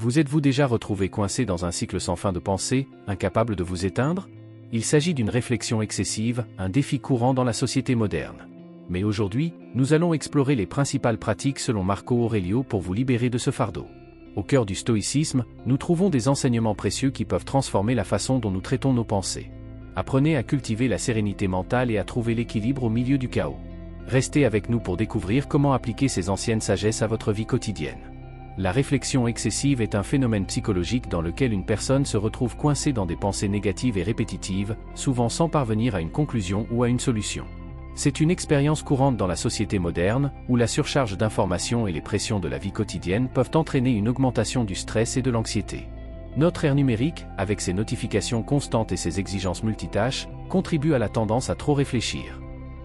Vous êtes-vous déjà retrouvé coincé dans un cycle sans fin de pensée, incapable de vous éteindre? Il s'agit d'une réflexion excessive, un défi courant dans la société moderne. Mais aujourd'hui, nous allons explorer les principales pratiques selon Marco Aurelio pour vous libérer de ce fardeau. Au cœur du stoïcisme, nous trouvons des enseignements précieux qui peuvent transformer la façon dont nous traitons nos pensées. Apprenez à cultiver la sérénité mentale et à trouver l'équilibre au milieu du chaos. Restez avec nous pour découvrir comment appliquer ces anciennes sagesses à votre vie quotidienne. La réflexion excessive est un phénomène psychologique dans lequel une personne se retrouve coincée dans des pensées négatives et répétitives, souvent sans parvenir à une conclusion ou à une solution. C'est une expérience courante dans la société moderne, où la surcharge d'informations et les pressions de la vie quotidienne peuvent entraîner une augmentation du stress et de l'anxiété. Notre ère numérique, avec ses notifications constantes et ses exigences multitâches, contribue à la tendance à trop réfléchir.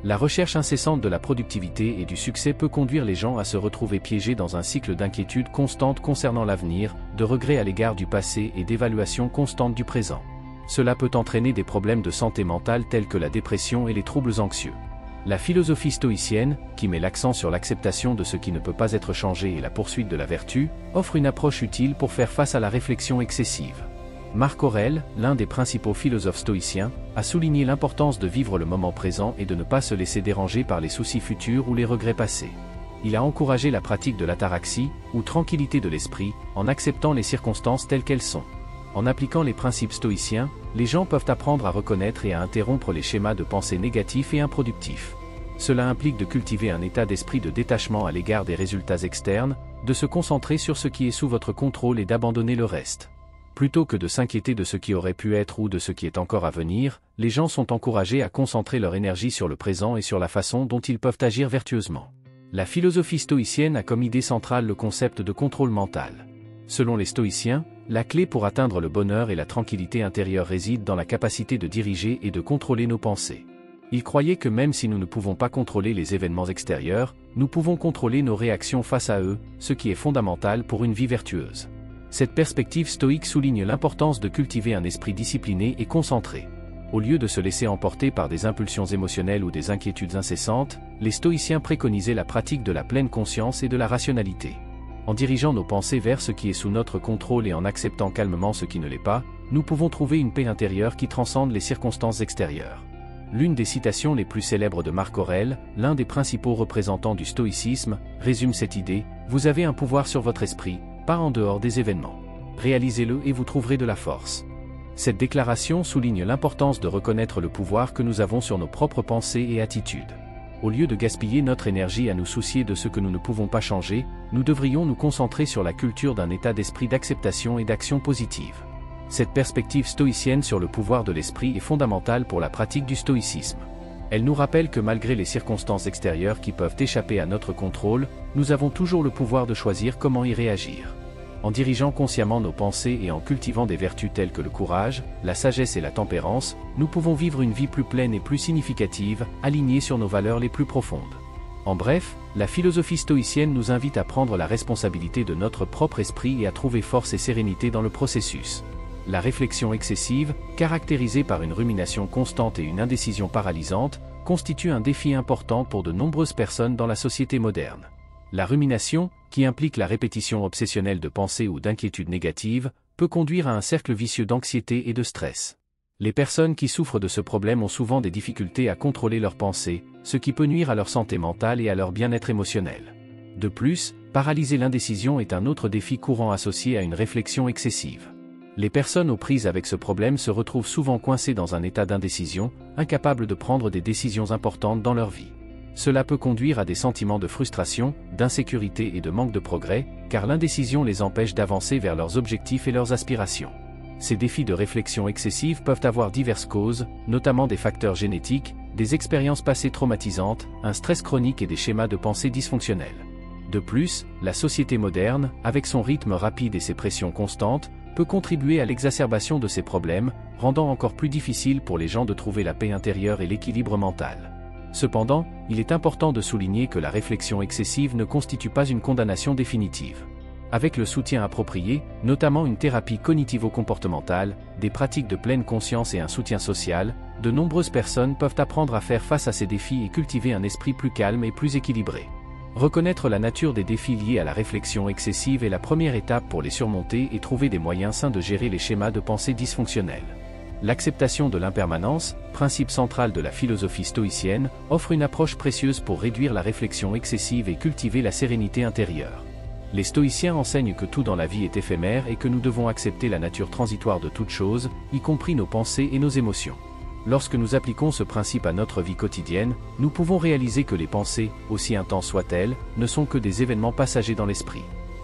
La recherche incessante de la productivité et du succès peut conduire les gens à se retrouver piégés dans un cycle d'inquiétude constante concernant l'avenir, de regrets à l'égard du passé et d'évaluation constante du présent. Cela peut entraîner des problèmes de santé mentale tels que la dépression et les troubles anxieux. La philosophie stoïcienne, qui met l'accent sur l'acceptation de ce qui ne peut pas être changé et la poursuite de la vertu, offre une approche utile pour faire face à la réflexion excessive. Marc Aurèle, l'un des principaux philosophes stoïciens, a souligné l'importance de vivre le moment présent et de ne pas se laisser déranger par les soucis futurs ou les regrets passés. Il a encouragé la pratique de l'ataraxie, ou tranquillité de l'esprit, en acceptant les circonstances telles qu'elles sont. En appliquant les principes stoïciens, les gens peuvent apprendre à reconnaître et à interrompre les schémas de pensée négatifs et improductifs. Cela implique de cultiver un état d'esprit de détachement à l'égard des résultats externes, de se concentrer sur ce qui est sous votre contrôle et d'abandonner le reste. Plutôt que de s'inquiéter de ce qui aurait pu être ou de ce qui est encore à venir, les gens sont encouragés à concentrer leur énergie sur le présent et sur la façon dont ils peuvent agir vertueusement. La philosophie stoïcienne a comme idée centrale le concept de contrôle mental. Selon les stoïciens, la clé pour atteindre le bonheur et la tranquillité intérieure réside dans la capacité de diriger et de contrôler nos pensées. Ils croyaient que même si nous ne pouvons pas contrôler les événements extérieurs, nous pouvons contrôler nos réactions face à eux, ce qui est fondamental pour une vie vertueuse. Cette perspective stoïque souligne l'importance de cultiver un esprit discipliné et concentré. Au lieu de se laisser emporter par des impulsions émotionnelles ou des inquiétudes incessantes, les stoïciens préconisaient la pratique de la pleine conscience et de la rationalité. En dirigeant nos pensées vers ce qui est sous notre contrôle et en acceptant calmement ce qui ne l'est pas, nous pouvons trouver une paix intérieure qui transcende les circonstances extérieures. L'une des citations les plus célèbres de Marc Aurèle, l'un des principaux représentants du stoïcisme, résume cette idée: « Vous avez un pouvoir sur votre esprit, pas en dehors des événements. Réalisez-le et vous trouverez de la force. » Cette déclaration souligne l'importance de reconnaître le pouvoir que nous avons sur nos propres pensées et attitudes. Au lieu de gaspiller notre énergie à nous soucier de ce que nous ne pouvons pas changer, nous devrions nous concentrer sur la culture d'un état d'esprit d'acceptation et d'action positive. Cette perspective stoïcienne sur le pouvoir de l'esprit est fondamentale pour la pratique du stoïcisme. Elle nous rappelle que malgré les circonstances extérieures qui peuvent échapper à notre contrôle, nous avons toujours le pouvoir de choisir comment y réagir. En dirigeant consciemment nos pensées et en cultivant des vertus telles que le courage, la sagesse et la tempérance, nous pouvons vivre une vie plus pleine et plus significative, alignée sur nos valeurs les plus profondes. En bref, la philosophie stoïcienne nous invite à prendre la responsabilité de notre propre esprit et à trouver force et sérénité dans le processus. La réflexion excessive, caractérisée par une rumination constante et une indécision paralysante, constitue un défi important pour de nombreuses personnes dans la société moderne. La rumination, qui implique la répétition obsessionnelle de pensées ou d'inquiétudes négatives, peut conduire à un cercle vicieux d'anxiété et de stress. Les personnes qui souffrent de ce problème ont souvent des difficultés à contrôler leurs pensées, ce qui peut nuire à leur santé mentale et à leur bien-être émotionnel. De plus, paralyser l'indécision est un autre défi courant associé à une réflexion excessive. Les personnes aux prises avec ce problème se retrouvent souvent coincées dans un état d'indécision, incapables de prendre des décisions importantes dans leur vie. Cela peut conduire à des sentiments de frustration, d'insécurité et de manque de progrès, car l'indécision les empêche d'avancer vers leurs objectifs et leurs aspirations. Ces défis de réflexion excessive peuvent avoir diverses causes, notamment des facteurs génétiques, des expériences passées traumatisantes, un stress chronique et des schémas de pensée dysfonctionnels. De plus, la société moderne, avec son rythme rapide et ses pressions constantes, peut contribuer à l'exacerbation de ces problèmes, rendant encore plus difficile pour les gens de trouver la paix intérieure et l'équilibre mental. Cependant, il est important de souligner que la réflexion excessive ne constitue pas une condamnation définitive. Avec le soutien approprié, notamment une thérapie cognitivo-comportementale, des pratiques de pleine conscience et un soutien social, de nombreuses personnes peuvent apprendre à faire face à ces défis et cultiver un esprit plus calme et plus équilibré. Reconnaître la nature des défis liés à la réflexion excessive est la première étape pour les surmonter et trouver des moyens sains de gérer les schémas de pensée dysfonctionnels. L'acceptation de l'impermanence, principe central de la philosophie stoïcienne, offre une approche précieuse pour réduire la réflexion excessive et cultiver la sérénité intérieure. Les stoïciens enseignent que tout dans la vie est éphémère et que nous devons accepter la nature transitoire de toute chose, y compris nos pensées et nos émotions. Lorsque nous appliquons ce principe à notre vie quotidienne, nous pouvons réaliser que les pensées, aussi intenses soient-elles, ne sont que des événements passagers dans l'esprit.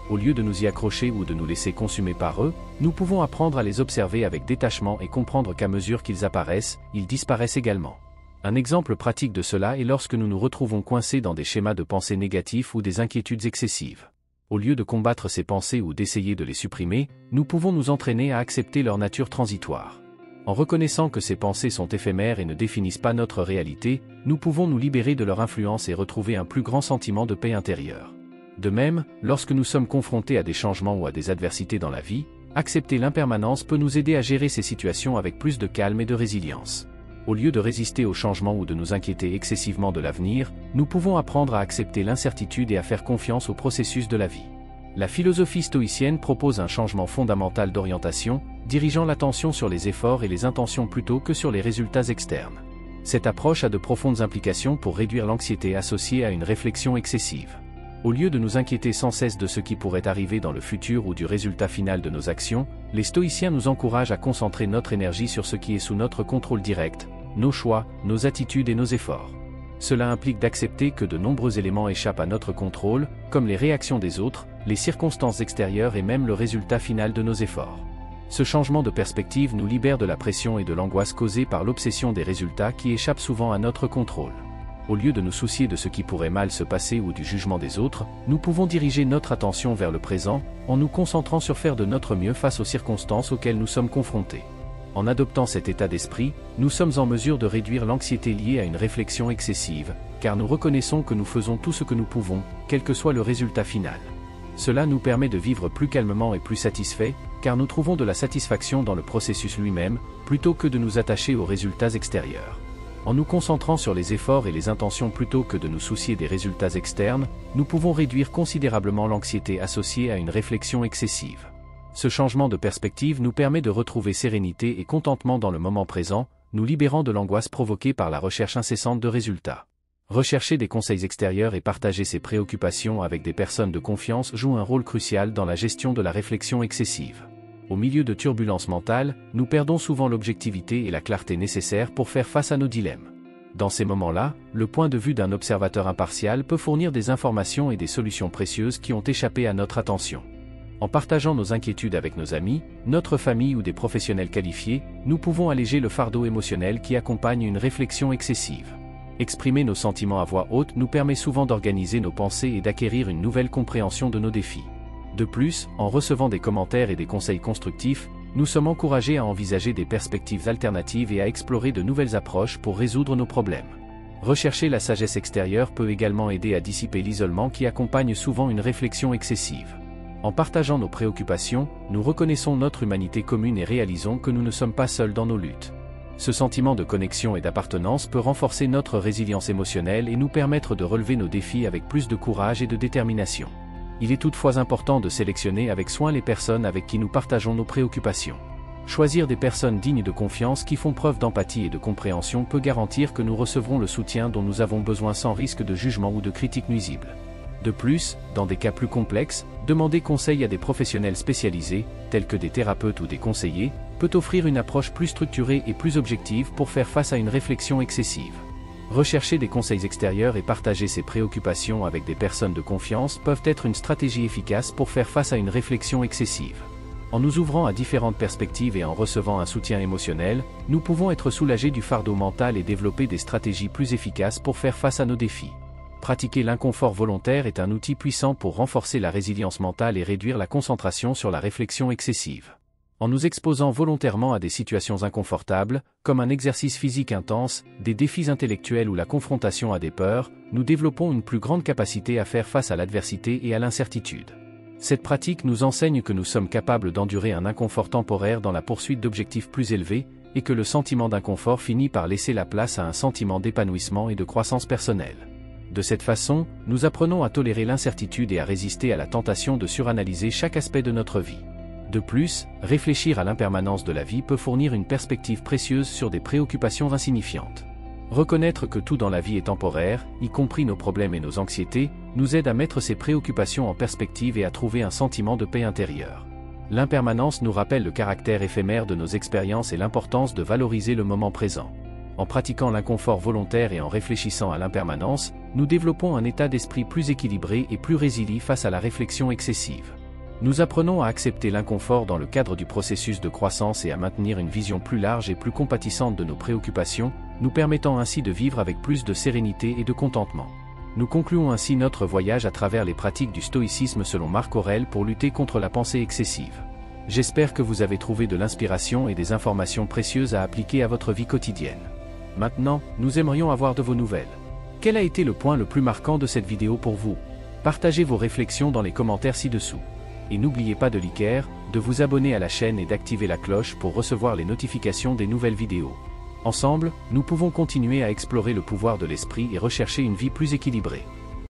Au lieu de nous y accrocher ou de nous laisser consumer par eux, nous pouvons apprendre à les observer avec détachement et comprendre qu'à mesure qu'ils apparaissent, ils disparaissent également. Un exemple pratique de cela est lorsque nous nous retrouvons coincés dans des schémas de pensée négatifs ou des inquiétudes excessives. Au lieu de combattre ces pensées ou d'essayer de les supprimer, nous pouvons nous entraîner à accepter leur nature transitoire. En reconnaissant que ces pensées sont éphémères et ne définissent pas notre réalité, nous pouvons nous libérer de leur influence et retrouver un plus grand sentiment de paix intérieure. De même, lorsque nous sommes confrontés à des changements ou à des adversités dans la vie, accepter l'impermanence peut nous aider à gérer ces situations avec plus de calme et de résilience. Au lieu de résister aux changements ou de nous inquiéter excessivement de l'avenir, nous pouvons apprendre à accepter l'incertitude et à faire confiance au processus de la vie. La philosophie stoïcienne propose un changement fondamental d'orientation, dirigeant l'attention sur les efforts et les intentions plutôt que sur les résultats externes. Cette approche a de profondes implications pour réduire l'anxiété associée à une réflexion excessive. Au lieu de nous inquiéter sans cesse de ce qui pourrait arriver dans le futur ou du résultat final de nos actions, les stoïciens nous encouragent à concentrer notre énergie sur ce qui est sous notre contrôle direct, nos choix, nos attitudes et nos efforts. Cela implique d'accepter que de nombreux éléments échappent à notre contrôle, comme les réactions des autres, les circonstances extérieures et même le résultat final de nos efforts. Ce changement de perspective nous libère de la pression et de l'angoisse causée par l'obsession des résultats qui échappent souvent à notre contrôle. Au lieu de nous soucier de ce qui pourrait mal se passer ou du jugement des autres, nous pouvons diriger notre attention vers le présent, en nous concentrant sur faire de notre mieux face aux circonstances auxquelles nous sommes confrontés. En adoptant cet état d'esprit, nous sommes en mesure de réduire l'anxiété liée à une réflexion excessive, car nous reconnaissons que nous faisons tout ce que nous pouvons, quel que soit le résultat final. Cela nous permet de vivre plus calmement et plus satisfaits, car nous trouvons de la satisfaction dans le processus lui-même, plutôt que de nous attacher aux résultats extérieurs. En nous concentrant sur les efforts et les intentions plutôt que de nous soucier des résultats externes, nous pouvons réduire considérablement l'anxiété associée à une réflexion excessive. Ce changement de perspective nous permet de retrouver sérénité et contentement dans le moment présent, nous libérant de l'angoisse provoquée par la recherche incessante de résultats. Rechercher des conseils extérieurs et partager ses préoccupations avec des personnes de confiance joue un rôle crucial dans la gestion de la réflexion excessive. Au milieu de turbulences mentales, nous perdons souvent l'objectivité et la clarté nécessaires pour faire face à nos dilemmes. Dans ces moments-là, le point de vue d'un observateur impartial peut fournir des informations et des solutions précieuses qui ont échappé à notre attention. En partageant nos inquiétudes avec nos amis, notre famille ou des professionnels qualifiés, nous pouvons alléger le fardeau émotionnel qui accompagne une réflexion excessive. Exprimer nos sentiments à voix haute nous permet souvent d'organiser nos pensées et d'acquérir une nouvelle compréhension de nos défis. De plus, en recevant des commentaires et des conseils constructifs, nous sommes encouragés à envisager des perspectives alternatives et à explorer de nouvelles approches pour résoudre nos problèmes. Rechercher la sagesse extérieure peut également aider à dissiper l'isolement qui accompagne souvent une réflexion excessive. En partageant nos préoccupations, nous reconnaissons notre humanité commune et réalisons que nous ne sommes pas seuls dans nos luttes. Ce sentiment de connexion et d'appartenance peut renforcer notre résilience émotionnelle et nous permettre de relever nos défis avec plus de courage et de détermination. Il est toutefois important de sélectionner avec soin les personnes avec qui nous partageons nos préoccupations. Choisir des personnes dignes de confiance qui font preuve d'empathie et de compréhension peut garantir que nous recevrons le soutien dont nous avons besoin sans risque de jugement ou de critique nuisible. De plus, dans des cas plus complexes, demander conseil à des professionnels spécialisés, tels que des thérapeutes ou des conseillers, peut offrir une approche plus structurée et plus objective pour faire face à une réflexion excessive. Rechercher des conseils extérieurs et partager ses préoccupations avec des personnes de confiance peuvent être une stratégie efficace pour faire face à une réflexion excessive. En nous ouvrant à différentes perspectives et en recevant un soutien émotionnel, nous pouvons être soulagés du fardeau mental et développer des stratégies plus efficaces pour faire face à nos défis. Pratiquer l'inconfort volontaire est un outil puissant pour renforcer la résilience mentale et réduire la concentration sur la réflexion excessive. En nous exposant volontairement à des situations inconfortables, comme un exercice physique intense, des défis intellectuels ou la confrontation à des peurs, nous développons une plus grande capacité à faire face à l'adversité et à l'incertitude. Cette pratique nous enseigne que nous sommes capables d'endurer un inconfort temporaire dans la poursuite d'objectifs plus élevés, et que le sentiment d'inconfort finit par laisser la place à un sentiment d'épanouissement et de croissance personnelle. De cette façon, nous apprenons à tolérer l'incertitude et à résister à la tentation de suranalyser chaque aspect de notre vie. De plus, réfléchir à l'impermanence de la vie peut fournir une perspective précieuse sur des préoccupations insignifiantes. Reconnaître que tout dans la vie est temporaire, y compris nos problèmes et nos anxiétés, nous aide à mettre ces préoccupations en perspective et à trouver un sentiment de paix intérieure. L'impermanence nous rappelle le caractère éphémère de nos expériences et l'importance de valoriser le moment présent. En pratiquant l'inconfort volontaire et en réfléchissant à l'impermanence, nous développons un état d'esprit plus équilibré et plus résilient face à la réflexion excessive. Nous apprenons à accepter l'inconfort dans le cadre du processus de croissance et à maintenir une vision plus large et plus compatissante de nos préoccupations, nous permettant ainsi de vivre avec plus de sérénité et de contentement. Nous concluons ainsi notre voyage à travers les pratiques du stoïcisme selon Marc Aurèle pour lutter contre la pensée excessive. J'espère que vous avez trouvé de l'inspiration et des informations précieuses à appliquer à votre vie quotidienne. Maintenant, nous aimerions avoir de vos nouvelles. Quel a été le point le plus marquant de cette vidéo pour vous? Partagez vos réflexions dans les commentaires ci-dessous. Et n'oubliez pas de liker, de vous abonner à la chaîne et d'activer la cloche pour recevoir les notifications des nouvelles vidéos. Ensemble, nous pouvons continuer à explorer le pouvoir de l'esprit et rechercher une vie plus équilibrée.